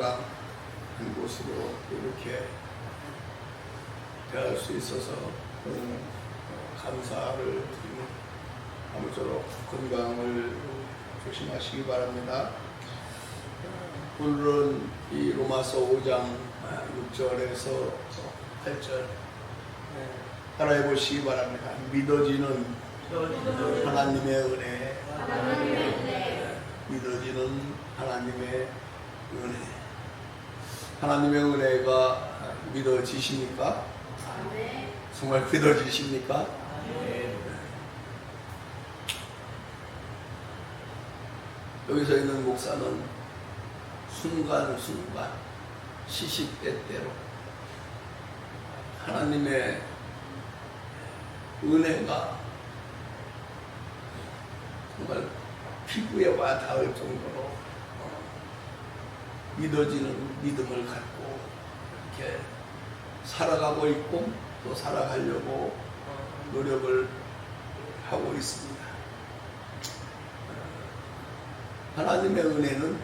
건강한 곳으로 이렇게 대할 수 있어서 너무 감사를 드립니다. 아무쪼록 건강을 조심하시기 바랍니다. 오늘은 이 로마서 5장 6절에서 8절 따라해 보시기 바랍니다. 믿어지는 하나님의 은혜, 믿어지는 하나님의 은혜. 하나님의 은혜가 믿어지십니까? 정말 믿어지십니까? 여기서 있는 목사는 순간순간 시시때때로 하나님의 은혜가 정말 피부에 와 닿을 정도로 믿어지는 믿음을 갖고 이렇게 살아가고 있고 또 살아가려고 노력을 하고 있습니다. 하나님의 은혜는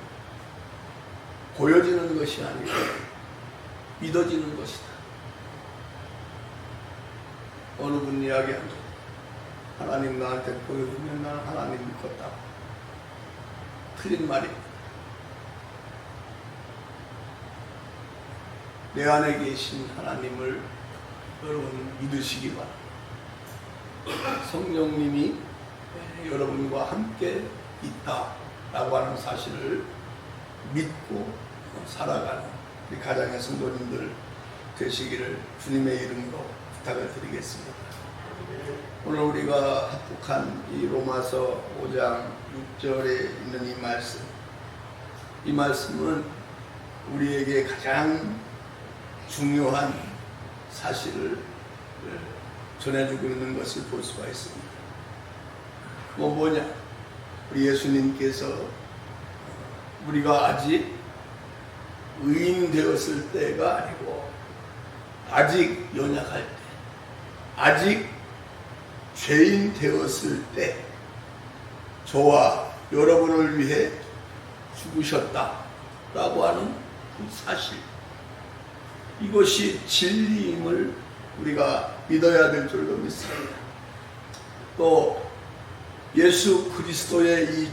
보여지는 것이 아니고 믿어지는 것이다. 어느 분 이야기합니다. 하나님 나한테 보여주면 나는 하나님 믿겠다. 틀린 말입니다. 내 안에 계신 하나님을 여러분 믿으시기 바랍니다. 성령님이 여러분과 함께 있다라고 하는 사실을 믿고 살아가는 우리 가정의 성도님들 되시기를 주님의 이름으로 부탁을 드리겠습니다. 오늘 우리가 합독한 이 로마서 5장 6절에 있는 이 말씀은 우리에게 가장 중요한 사실을 전해주고 있는 것을 볼 수가 있습니다. 그건 뭐냐? 우리 예수님께서 우리가 아직 의인 되었을 때가 아니고 아직 연약할 때, 아직 죄인 되었을 때 저와 여러분을 위해 죽으셨다라고 하는 그 사실, 이것이 진리임을 우리가 믿어야 될 줄로 믿습니다. 또 예수 그리스도의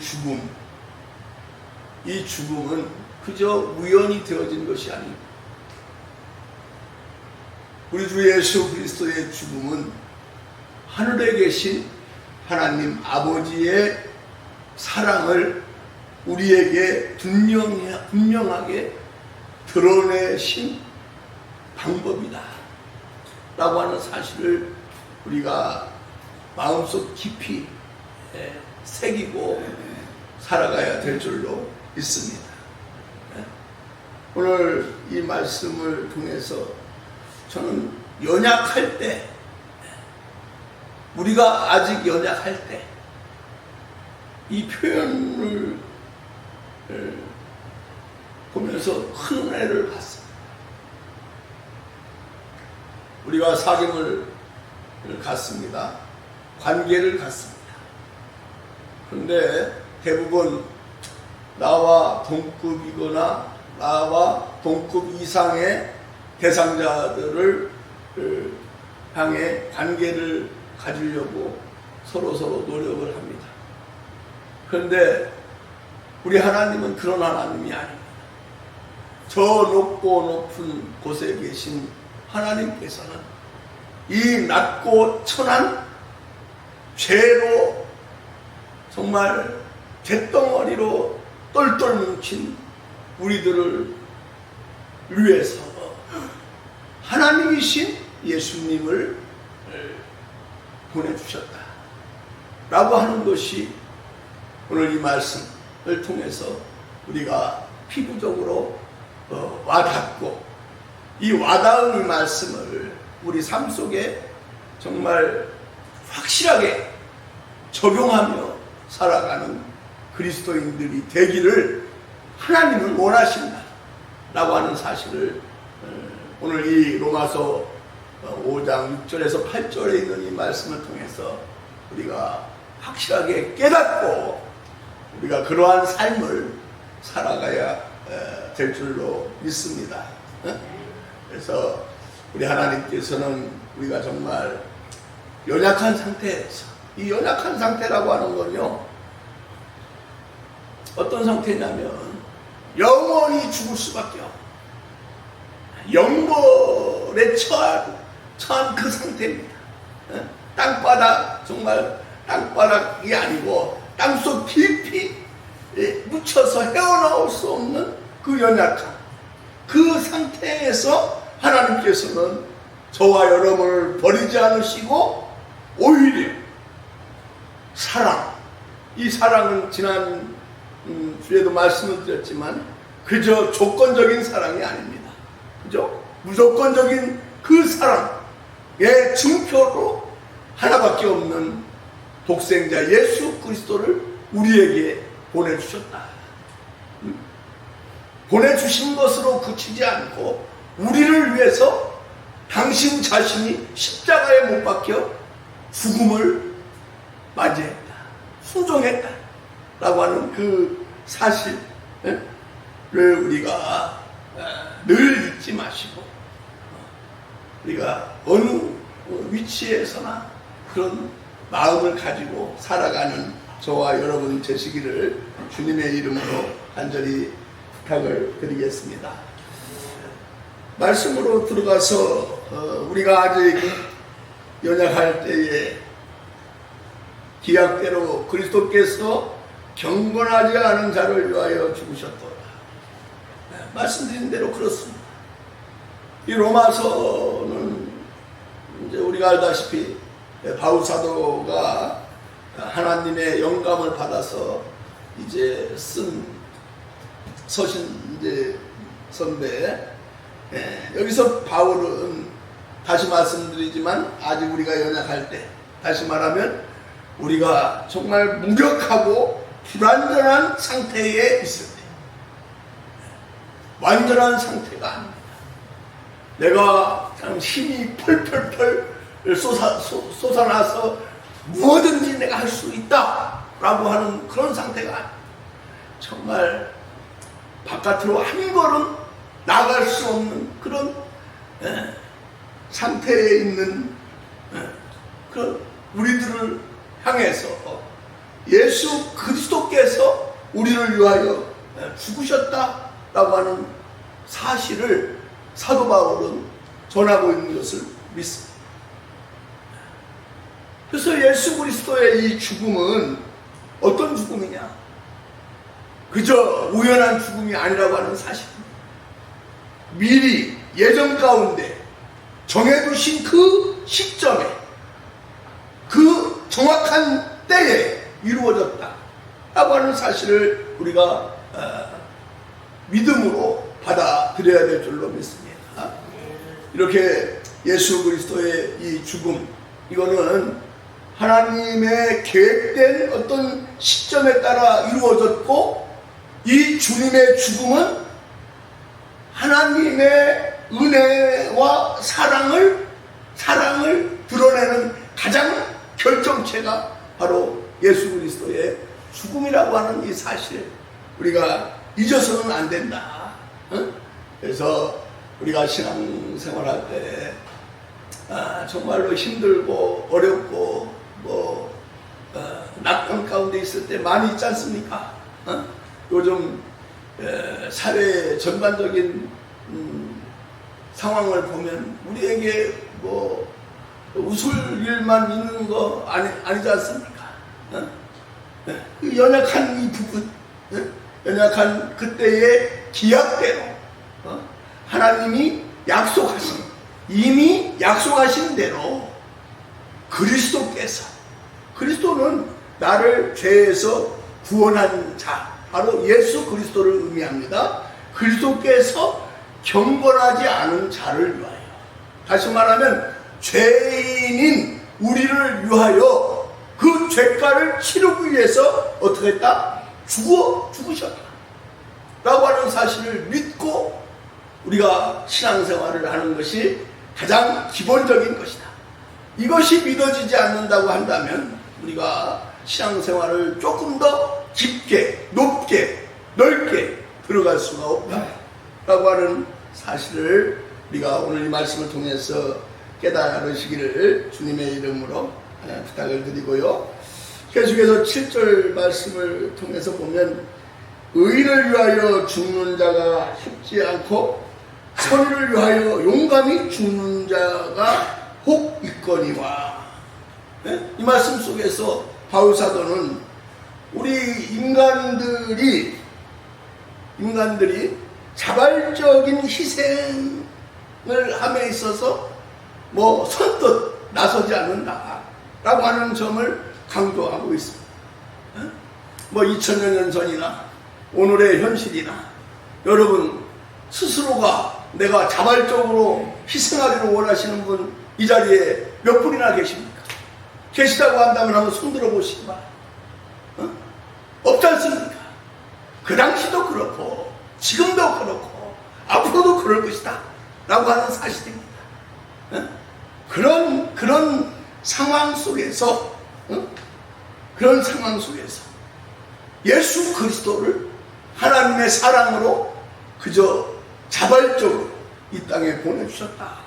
이 죽음은 그저 우연히 되어진 것이 아닙니다. 우리 주 예수 그리스도의 죽음은 하늘에 계신 하나님 아버지의 사랑을 우리에게 분명하게 드러내신 방법이다 라고 하는 사실을 우리가 마음속 깊이 새기고 살아가야 될 줄로 믿습니다. 오늘 이 말씀을 통해서 저는 연약할 때, 우리가 아직 연약할 때 이 표현을 보면서 큰 은혜를 받습니다. 우리가 사귐을 갖습니다. 관계를 갖습니다. 그런데 대부분 나와 동급이거나 나와 동급 이상의 대상자들을 향해 관계를 가지려고 서로 노력을 합니다. 그런데 우리 하나님은 그런 하나님이 아닙니다. 저 높은 곳에 계신 하나님께서는 이 낮고 천한 죄로 정말 잿덩어리로 똘똘 뭉친 우리들을 위해서 하나님이신 예수님을 보내주셨다 라고 하는 것이 오늘 이 말씀을 통해서 우리가 피부적으로 와닿고, 이 와닿은 이 말씀을 우리 삶 속에 정말 확실하게 적용하며 살아가는 그리스도인들이 되기를 하나님은 원하신다 라고 하는 사실을 오늘 이 로마서 5장 6절에서 8절에 있는 이 말씀을 통해서 우리가 확실하게 깨닫고 우리가 그러한 삶을 살아가야 될 줄로 믿습니다. 그래서 우리 하나님께서는 우리가 정말 연약한 상태에서, 이 연약한 상태라고 하는 건요, 어떤 상태냐면 영원히 죽을 수밖에 없는 영벌에 처한 그 상태입니다. 땅바닥, 정말 땅바닥이 아니고 땅속 깊이 묻혀서 헤어나올 수 없는 그 연약함, 그 상태에서 하나님께서는 저와 여러분을 버리지 않으시고 오히려 사랑, 이 사랑은 지난 주에도 말씀을 드렸지만 그저 조건적인 사랑이 아닙니다. 그죠? 무조건적인 그 사랑의 증표로 하나밖에 없는 독생자 예수 그리스도를 우리에게 보내주셨다. 보내주신 것으로 그치지 않고 우리를 위해서 당신 자신이 십자가에 못 박혀 죽음을 맞이했다, 순종했다 라고 하는 그 사실을 우리가 늘 잊지 마시고, 우리가 어느 위치에서나 그런 마음을 가지고 살아가는 저와 여러분 되시기를 주님의 이름으로 간절히 부탁을 드리겠습니다. 말씀으로 들어가서 우리가 아직 연약할 때에 기약대로 그리스도께서 경건하지 않은 자를 위하여 죽으셨도다. 말씀드린 대로 그렇습니다. 이 로마서는 이제 우리가 알다시피 바울 사도가 하나님의 영감을 받아서 이제 쓴 서신 이제 선배, 여기서 바울은 다시 말씀드리지만 아직 우리가 연약할 때, 다시 말하면 우리가 정말 무력하고 불완전한 상태에 있을 때, 완전한 상태가 아닙니다. 내가 힘이 펄펄펄 솟아나서 뭐든지 내가 할 수 있다 라고 하는 그런 상태가 아닙니다. 정말 바깥으로 한 걸음 나갈 수 없는 그런 상태에 있는 그런 우리들을 향해서 예수 그리스도께서 우리를 위하여 죽으셨다라고 하는 사실을 사도 바울은 전하고 있는 것을 믿습니다. 그래서 예수 그리스도의 이 죽음은 어떤 죽음이냐? 그저 우연한 죽음이 아니라고 하는 사실입니다. 미리 예정 가운데 정해두신 그 시점에, 그 정확한 때에 이루어졌다라고 하는 사실을 우리가 믿음으로 받아들여야 될 줄로 믿습니다. 이렇게 예수 그리스도의 이 죽음, 이거는 하나님의 계획된 어떤 시점에 따라 이루어졌고, 이 주님의 죽음은 하나님의 은혜와 사랑을 드러내는 가장 결정체가 바로 예수 그리스도의 죽음이라고 하는 이 사실, 우리가 잊어서는 안 된다. 그래서 우리가 신앙생활할 때 정말로 힘들고 어렵고 낙담 가운데 있을 때 많이 있지 않습니까? 요즘 사회 전반적인 상황을 보면 우리에게 웃을 일만 있는 거 아니지 않습니까? 그 연약한 이 부분, 연약한 그때의 기약대로 하나님이 이미 약속하신 대로 그리스도는 나를 죄에서 구원한 자, 바로 예수 그리스도를 의미합니다. 그리스도께서 경건하지 않은 자를 위하여, 다시 말하면 죄인인 우리를 위하여 그 죄가를 치르기 위해서 어떻게 했다? 죽으셨다 라고 하는 사실을 믿고 우리가 신앙생활을 하는 것이 가장 기본적인 것이다. 이것이 믿어지지 않는다고 한다면 우리가 신앙생활을 조금 더 깊게, 높게, 넓게 들어갈 수가 없다 라고 하는 사실을 우리가 오늘 이 말씀을 통해서 깨달으시기를 주님의 이름으로 부탁을 드리고요. 계속해서 7절 말씀을 통해서 보면 의인을 위하여 죽는 자가 쉽지 않고 선의를 위하여 용감히 죽는 자가 혹 있거니와. 이 말씀 속에서 바울 사도는 우리 인간들이 자발적인 희생을 함에 있어서 선뜻 나서지 않는다라고 하는 점을 강조하고 있습니다. 2000여 년 전이나 오늘의 현실이나 여러분 스스로가 내가 자발적으로 희생하기를 원하시는 분 이 자리에 몇 분이나 계십니까? 계시다고 한다면 한번 손들어 보시기 바랍니다. 없지 않습니까? 그 당시도 그렇고 지금도 그렇고 앞으로도 그럴 것이다 라고 하는 사실입니다. 그런 상황 속에서 예수 그리스도를 하나님의 사랑으로 그저 자발적으로 이 땅에 보내주셨다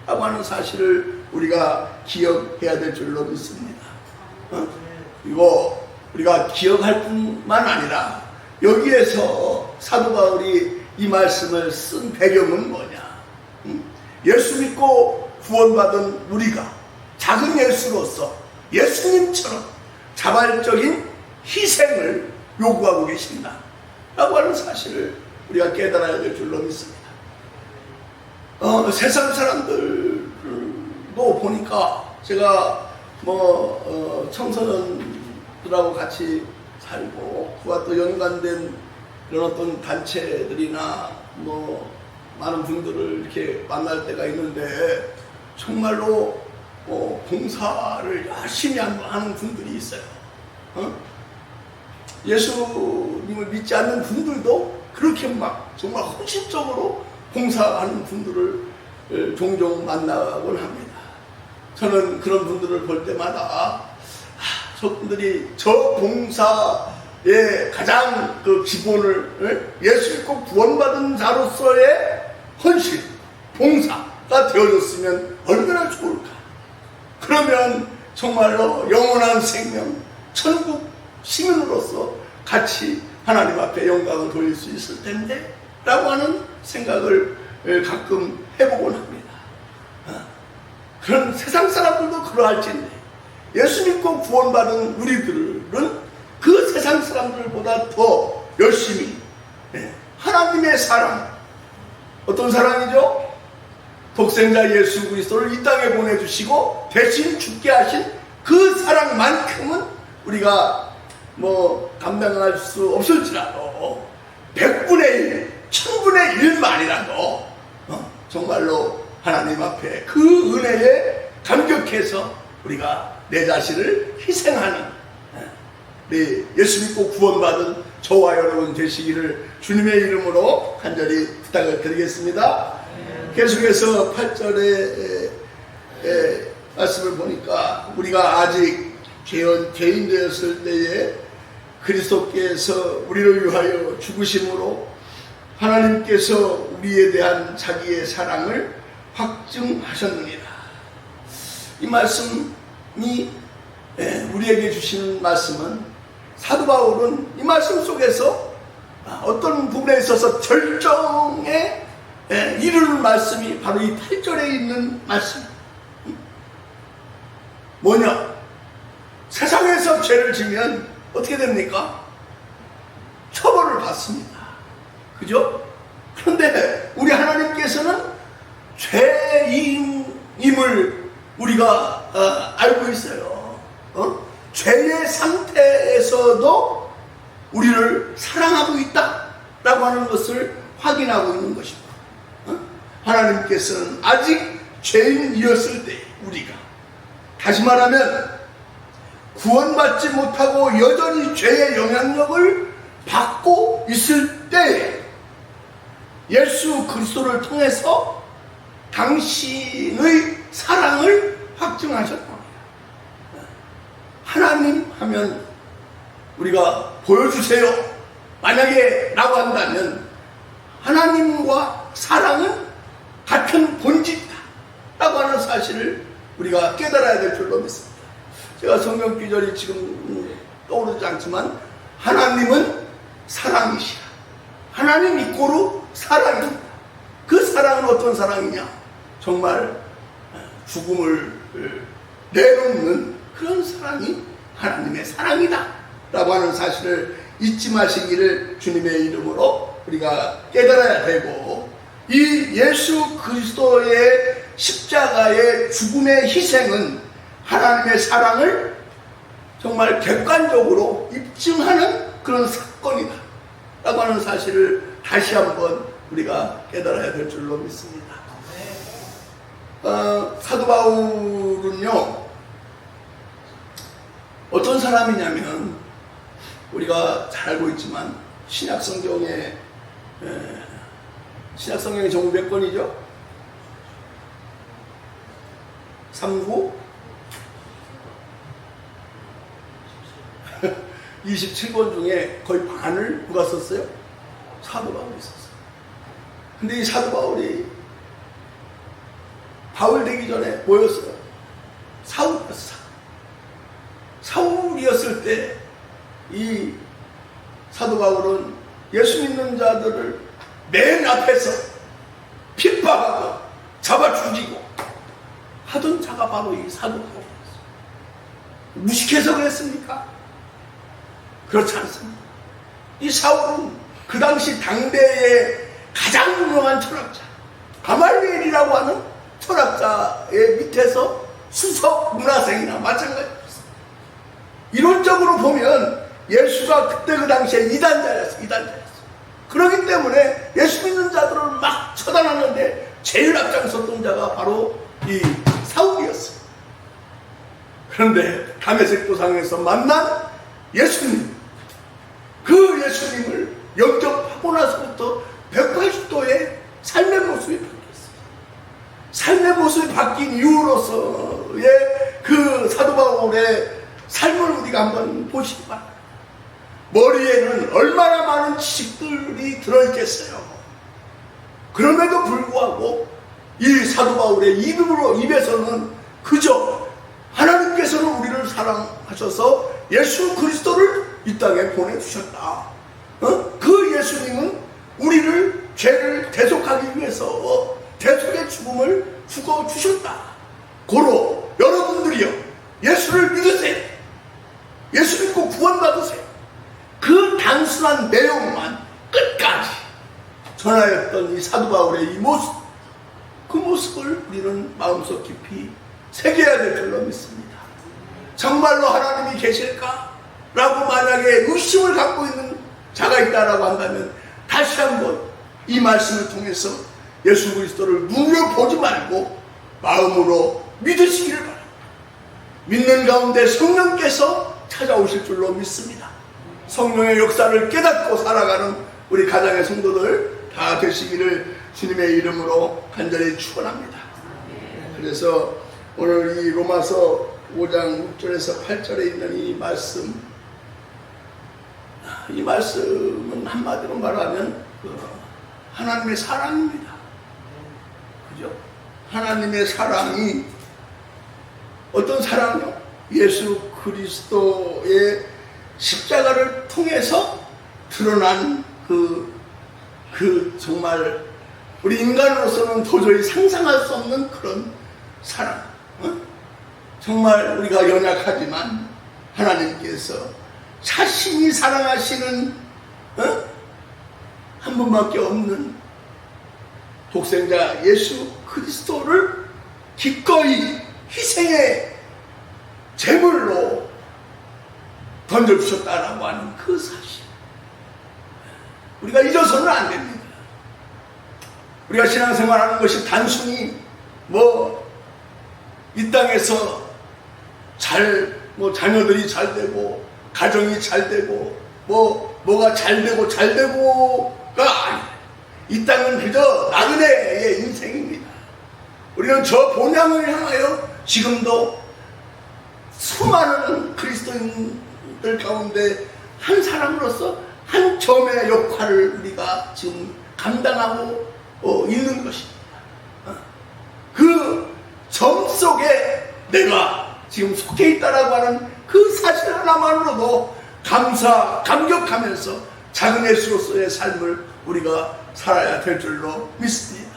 라고 하는 사실을 우리가 기억해야 될 줄로 믿습니다. 이거 우리가 기억할 뿐만 아니라 여기에서 사도 바울이 이 말씀을 쓴 배경은 뭐냐? 예수 믿고 구원받은 우리가 작은 예수로서 예수님처럼 자발적인 희생을 요구하고 계신다 라고 하는 사실을 우리가 깨달아야 될 줄로 믿습니다. 세상 사람들도 보니까 제가 청소년들하고 같이 살고 그와 또 연관된 그런 어떤 단체들이나 많은 분들을 이렇게 만날 때가 있는데 정말로 봉사를 열심히 하는 분들이 있어요. 예수님을 믿지 않는 분들도 그렇게 정말 헌신적으로 봉사하는 분들을 종종 만나곤 합니다. 저는 그런 분들을 볼 때마다 저분들이 저 봉사의 가장 그 기본을 예수 믿고 구원받은 자로서의 헌신, 봉사가 되어졌으면 얼마나 좋을까. 그러면 정말로 영원한 생명, 천국 시민으로서 같이 하나님 앞에 영광을 돌릴 수 있을 텐데 라고 하는 생각을 가끔 해보곤 합니다. 그런 세상 사람들도 그러할진데 예수 믿고 구원받은 우리들은 그 세상 사람들보다 더 열심히 하나님의 사랑, 어떤 사랑이죠? 독생자 예수 그리스도를 이 땅에 보내주시고 대신 죽게 하신 그 사랑만큼은 우리가 감당할 수 없을지라도 100분의 1, 1000분의 1만이라도 정말로 하나님 앞에 그 은혜에 감격해서 우리가 내 자신을 희생하는 예수 믿고 구원받은 저와 여러분 되시기를 주님의 이름으로 간절히 부탁을 드리겠습니다. 계속해서 8절의 말씀을 보니까 우리가 아직 죄인 되었을 때에 그리스도께서 우리를 위하여 죽으심으로 하나님께서 우리에 대한 자기의 사랑을 확증하셨느니라. 이 말씀이 우리에게 주시는 말씀은 사도 바울은 이 말씀 속에서 어떤 부분에 있어서 결정에 이르는 말씀이 바로 이 8절에 있는 말씀. 뭐냐? 세상에서 죄를 지면 어떻게 됩니까? 처벌을 받습니다. 그죠? 그런데 우리 하나님께서는 죄인임을 우리가 알고 있어요. 죄의 상태에서도 우리를 사랑하고 있다라고 하는 것을 확인하고 있는 것입니다. 하나님께서는 아직 죄인이었을 때 우리가, 다시 말하면 구원받지 못하고 여전히 죄의 영향력을 받고 있을 때 예수 그리스도를 통해서 당신의 사랑을 확증하셨다. 하나님 하면 우리가 보여주세요 만약에 라고 한다면 하나님과 사랑은 같은 본질이다 라고 하는 사실을 우리가 깨달아야 될 줄로 믿습니다. 제가 성경 구절이 지금 떠오르지 않지만 하나님은 사랑이시라. 하나님 이꼬르 사랑입니다. 그 사랑은 어떤 사랑이냐? 정말 죽음을 내놓는 그런 사랑이 하나님의 사랑이다 라고 하는 사실을 잊지 마시기를 주님의 이름으로 우리가 깨달아야 되고, 이 예수 그리스도의 십자가의 죽음의 희생은 하나님의 사랑을 정말 객관적으로 입증하는 그런 사건이다 라고 하는 사실을 다시 한번 우리가 깨달아야 될 줄로 믿습니다. 사도 바울은요, 어떤 사람이냐면, 우리가 잘 알고 있지만 신약성경의 전부 몇 권이죠? 3구 27권 중에 거의 반을 누가 썼어요? 사도 바울이 썼어요. 근데 이 사도 바울이 바울 되기 전에 뭐였어요? 사울이었어. 사울이었을 때 이 사도 바울은 예수 믿는 자들을 맨 앞에서 핍박하고 잡아 죽이고 하던 자가 바로 이 사도 바울이었어요. 무식해서 그랬습니까? 그렇지 않습니다. 이 사울은 그 당시 당대의 가장 유명한 철학자, 가말리엘이라고 하는 철학자의 밑에서 수석 문화생이나 마찬가지였어요. 이론적으로 보면 예수가 그때 그 당시에 이단자였어. 그렇기 때문에 예수 믿는 자들을 막 처단하는데 제일 앞장섰던 자가 바로 이 사울이었어요. 그런데 다메섹 도상에서 만난 예수님, 그 예수님을 영접하고 나서부터 180도의 삶의 모습이 바뀌었어요. 삶의 모습이 바뀐 이후로서의 그 사도 바울의 삶을 우리가 한번 보시기 바랍니다. 머리에는 얼마나 많은 지식들이 들어있겠어요. 그럼에도 불구하고 이 사도 바울의 입에서는 그저 하나님께서는 우리를 사랑하셔서 예수 그리스도를 이 땅에 보내주셨다. 그 예수님은 우리를 죄를 대속하기 위해서 대속의 죽음을 죽어주셨다. 고로 여러분들이요, 예수를 믿으세요. 예수 믿고 구원받으세요. 그 단순한 내용만 끝까지 전하였던 이 사도 바울의 이 모습, 그 모습을 우리는 마음속 깊이 새겨야 될 줄로 믿습니다. 정말로 하나님이 계실까? 라고 만약에 의심을 갖고 있는 자가 있다라고 한다면 다시 한번 이 말씀을 통해서 예수 그리스도를 눈으로 보지 말고 마음으로 믿으시기를 바랍니다. 믿는 가운데 성령께서 찾아오실 줄로 믿습니다. 성령의 역사를 깨닫고 살아가는 우리 가정의 성도들 다 되시기를 주님의 이름으로 간절히 축원합니다. 그래서 오늘 이 로마서 5장 6절에서 8절에 있는 이 말씀은 한마디로 말하면 하나님의 사랑입니다. 그죠? 하나님의 사랑이 어떤 사랑이요? 예수 그리스도의 십자가를 통해서 드러난 정말 우리 인간으로서는 도저히 상상할 수 없는 그런 사랑. 정말 우리가 연약하지만 하나님께서 자신이 사랑하시는 한 분밖에 없는 독생자 예수 그리스도를 기꺼이 희생의 제물로 던져주셨다라고 하는 그 사실, 우리가 잊어서는 안 됩니다. 우리가 신앙생활하는 것이 단순히 이 땅에서 자녀들이 잘 되고 가정이 잘 되고 뭐가 잘 되고가 아니에요. 이 땅은 그저 나그네의 인생입니다. 우리는 저 본향을 향하여 지금도 수많은 그리스도인들 가운데 한 사람으로서 한 점의 역할을 우리가 지금 감당하고 있는 것입니다. 그 점 속에 내가 지금 속해 있다라고 하는 그 사실 하나만으로도 감격하면서 작은 예수로서의 삶을 우리가 살아야 될 줄로 믿습니다.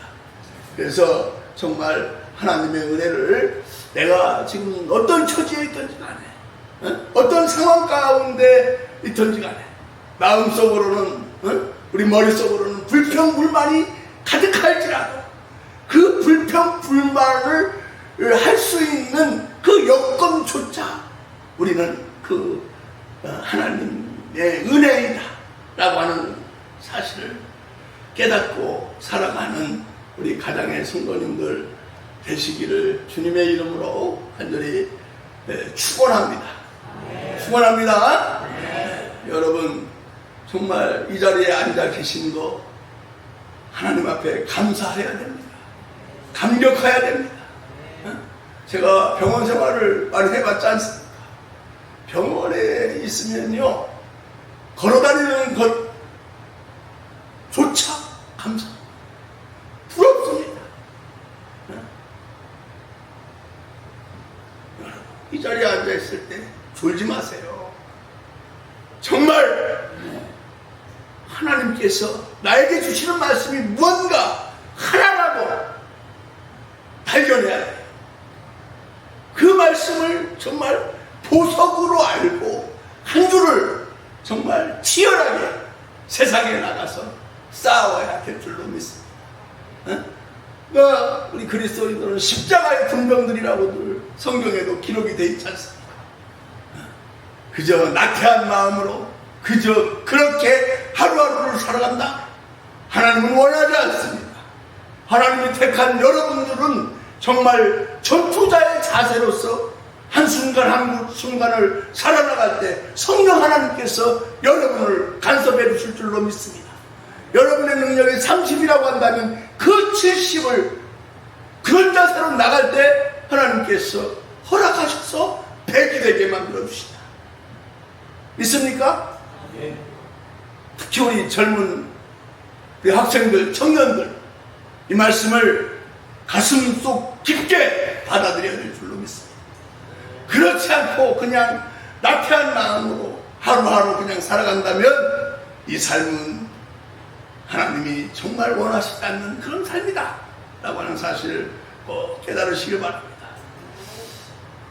그래서 정말 하나님의 은혜를 내가 지금 어떤 처지에 있든지 간에 어떤 상황 가운데 있든지 간에 마음속으로는 우리 머릿속으로는 불평불만이 가득할지라도 그 불평불만을 할 수 있는 그 여건조차 우리는 그 하나님의 은혜이다 라고 하는 사실을 깨닫고 살아가는 우리 가정의 성도님들 되시기를 주님의 이름으로 간절히 축원합니다. 축원합니다. 여러분 정말 이 자리에 앉아 계신 거 하나님 앞에 감사해야 됩니다. 감격해야 됩니다. 제가 병원 생활을 많이 해봤지 않습니까? 병원에 있으면요 걸어다니는 것조차 감사 부럽습니다. 이 자리에 앉아있을 때 졸지 마세요. 정말 하나님께서 나에게 주시는 말씀이 무언가 하나라도 발견해야 돼요. 그 말씀을 정말 보석으로 알고 한 줄을 정말 치열하게 세상에 나가서 싸워야 될 줄로 믿습니다. 그러니까 우리 그리스도인들은 십자가의 군병들이라고들 성경에도 기록이 되어 있지 않습니까? 그저 나태한 마음으로 그저 그렇게 하루하루를 살아간다. 하나님은 원하지 않습니다. 하나님이 택한 여러분들은 정말 전투자의 자세로서 한순간 한순간을 살아나갈 때 성령 하나님께서 여러분을 간섭해 주실 줄로 믿습니다. 여러분의 능력이 30이라고 한다면 그 70을 그런 자세로 나갈 때 하나님께서 허락하셔서 100이 되게 만들어 주신다. 믿습니까? 특히 우리 젊은 우리 학생들, 청년들 이 말씀을 가슴 속 깊게 받아들여야 될 줄로 믿습니다. 그렇지 않고 그냥 나태한 마음으로 하루하루 그냥 살아간다면 이 삶은 하나님이 정말 원하시지 않는 그런 삶이다 라고 하는 사실을 깨달으시길 바랍니다.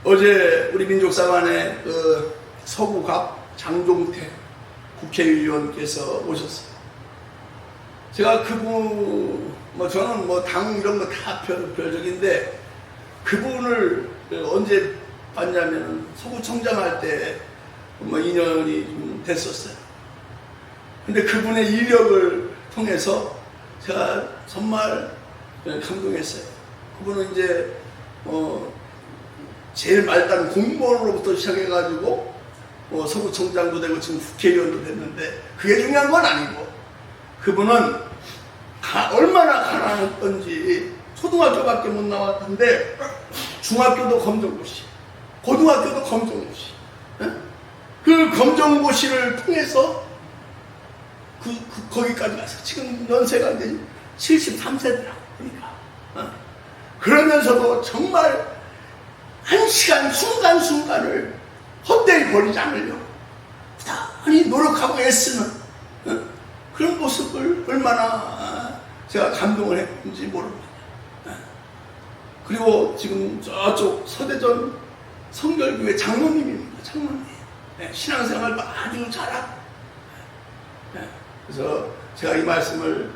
어제 우리 민족사관에 서구갑 장종태 국회의원께서 오셨어요. 제가 그분 저는 당 이런 거 다 별적인데 그분을 언제 봤냐면 서구청장 할 때 2년이 좀 됐었어요. 근데 그분의 인력을 통해서 제가 정말 감동했어요. 그분은 이제 제일 말단 공무원으로부터 시작해가지고 서구청장도 되고 지금 국회의원도 됐는데 그게 중요한 건 아니고 그분은 얼마나 가난했던지 초등학교밖에 못 나왔는데 중학교도 검정고시, 고등학교도 검정고시. 그 검정고시를 통해서 거기까지 가서 지금 연세가 이제 73세더라고. 그러니까 그러면서도 정말 한 시간 순간순간을 헛되이 버리지 않으려고 부단히 노력하고 애쓰는 그런 모습을 얼마나 제가 감동을 했는지 모릅니다. 그리고 지금 저쪽 서대전 성결교회 장로님입니다. 장로님. 신앙생활도 아주 잘하고. 그래서 제가 이 말씀을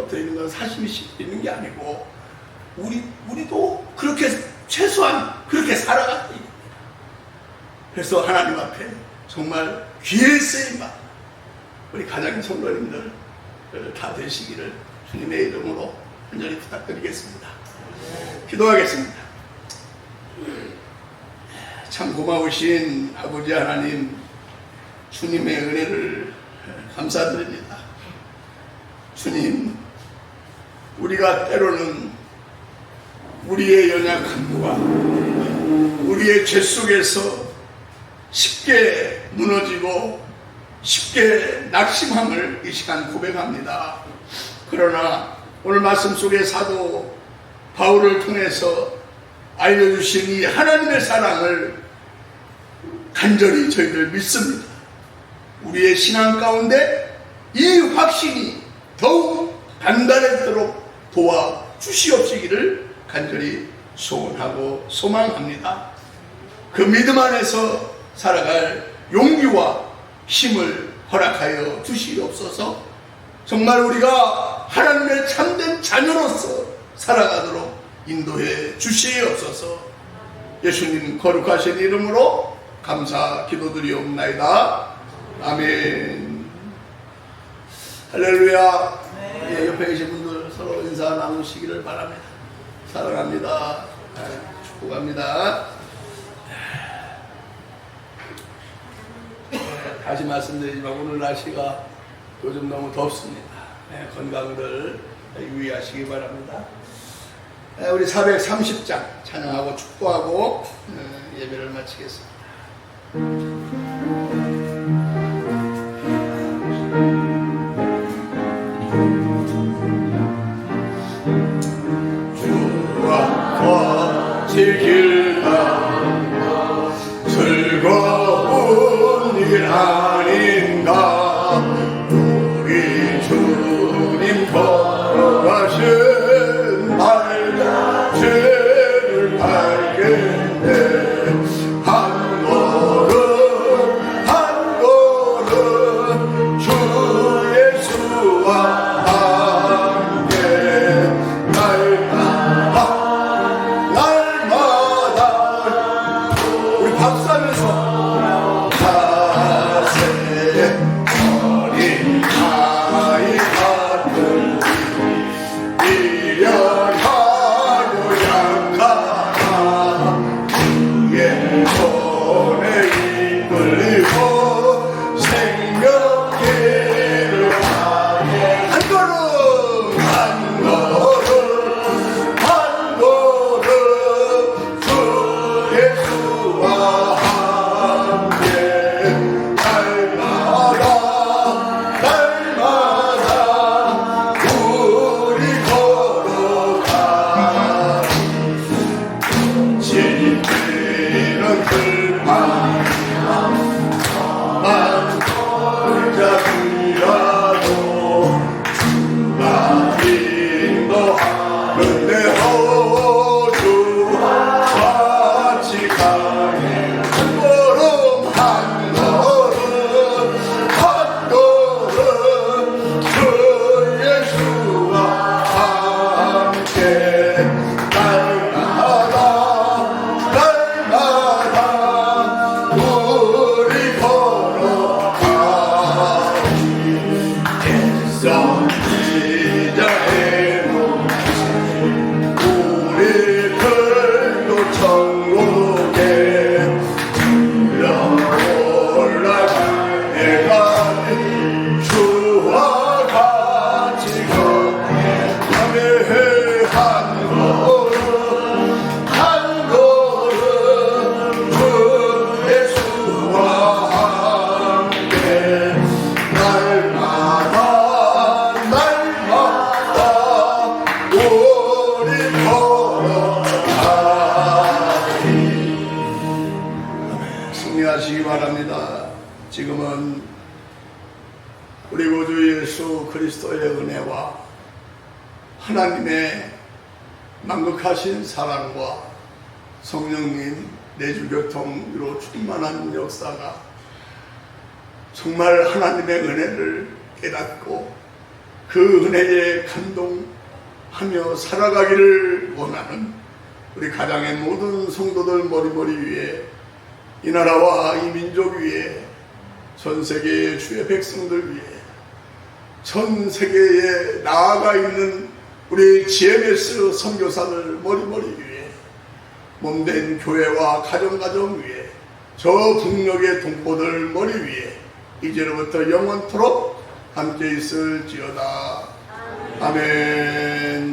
드리는 건 사심이 있는 게 아니고 우리도 그렇게 최소한 그렇게 살아가야 됩니다. 그래서 하나님 앞에 정말 귀에 쓰임 받는 우리 가정의 성도님들 다 되시기를 주님의 이름으로 간절히 부탁드리겠습니다. 기도하겠습니다. 참 고마우신 아버지 하나님, 주님의 은혜를 감사드립니다. 주님, 우리가 때로는 우리의 연약함과 우리의 죄 속에서 쉽게 무너지고 쉽게 낙심함을 이 시간 고백합니다. 그러나 오늘 말씀 속에 사도 바울을 통해서 알려주신 이 하나님의 사랑을 간절히 저희들 믿습니다. 우리의 신앙 가운데 이 확신이 더욱 단단해지도록 도와주시옵시기를 간절히 소원하고 소망합니다. 그 믿음 안에서 살아갈 용기와 힘을 허락하여 주시옵소서. 정말 우리가 하나님의 참된 자녀로서 살아가도록 인도해 주시옵소서. 예수님 거룩하신 이름으로 감사 기도드리옵나이다. 아멘. 할렐루야. 예, 옆에 계신 분들 서로 인사 나누시기를 바랍니다. 사랑합니다. 축복합니다. 다시 말씀드리지만 오늘 날씨가 요즘 너무 덥습니다. 건강들 유의하시기 바랍니다. 우리 430장 찬양하고 축복하고 예배를 마치겠습니다. 주와 길 가며 즐거운 일 아닌가. 우리 주님 걸어가신 발자취를 알겠네. 한 걸음 한 걸음 주 예수와 승리하시기 바랍니다. 지금은 우리 구주 예수 그리스도의 은혜와 하나님의 만극하신 사랑과 성령님 내주교통으로 충만한 역사가 정말 하나님의 은혜를 깨닫고 그 은혜에 감동하며 살아가기를 원하는 우리 가정의 모든 성도들 머리머리 위에, 이 나라와 이 민족 위에, 전 세계의 주의 백성들 위에, 전 세계에 나아가 있는 우리 GMS 선교사들 머리머리 위에, 몸된 교회와 가정 위에, 저 북녘의 동포들 머리 위에 이제로부터 영원토록 함께 있을지어다. 아멘.